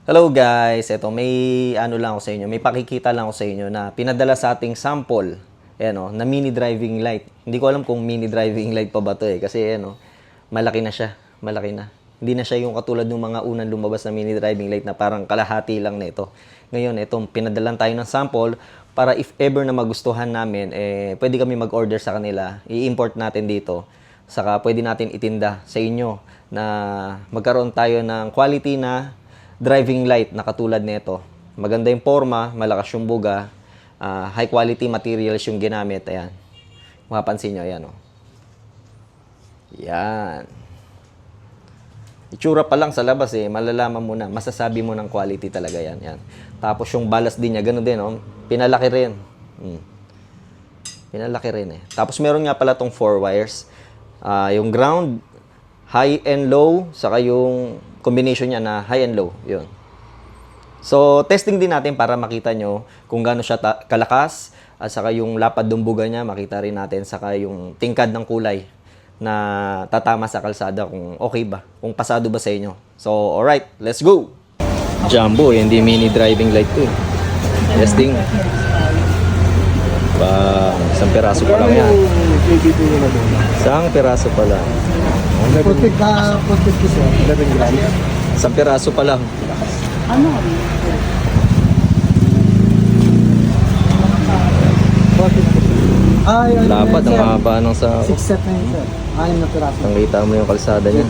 Hello guys, eto may ano lang ako sa inyo, may pakikita lang ako sa inyo na pinadala sa ating sample, ayan o, na mini driving light. Hindi ko alam kung mini driving light pa ba to kasi ayan o, malaki na siya, malaki na. Hindi na siya yung katulad ng mga unang lumabas na mini driving light na parang kalahati lang na ito. Ngayon, itong pinadalan tayo ng sample para if ever na magustuhan namin, pwede kami mag-order sa kanila, i-import natin dito. Saka pwede natin itinda sa inyo na magkaroon tayo ng quality na driving light na katulad nito. Maganda yung forma, malakas yung buga, high quality materials yung ginamit. Ayan. Mapapansin nyo, ayan o. Yan. Itsura pa lang sa labas malalaman mo na, masasabi mo ng quality talaga yan. Yan. Tapos yung balas din niya, ganoon din pinalaki rin. Pinalaki rin Tapos meron nga pala tong 4 wires. Yung ground, high and low, saka yung combination niya na high and low, yun. So, testing din natin para makita nyo kung gaano siya kalakas, at saka yung lapad ng buga niya, makita rin natin, saka yung tingkad ng kulay na tatama sa kalsada kung okay ba, kung pasado ba sa inyo. So, alright, let's go! Jumbo, hindi mini driving light to. Testing. Isang piraso pa lang yan. Isang piraso pa lang. Putik ko siya, 11 grams. Isang piraso pa lang. Ano? Lapad, ang haba ng sa... 6 set na yun, sir. 6 na piraso. Nakita mo yung kalsada niya.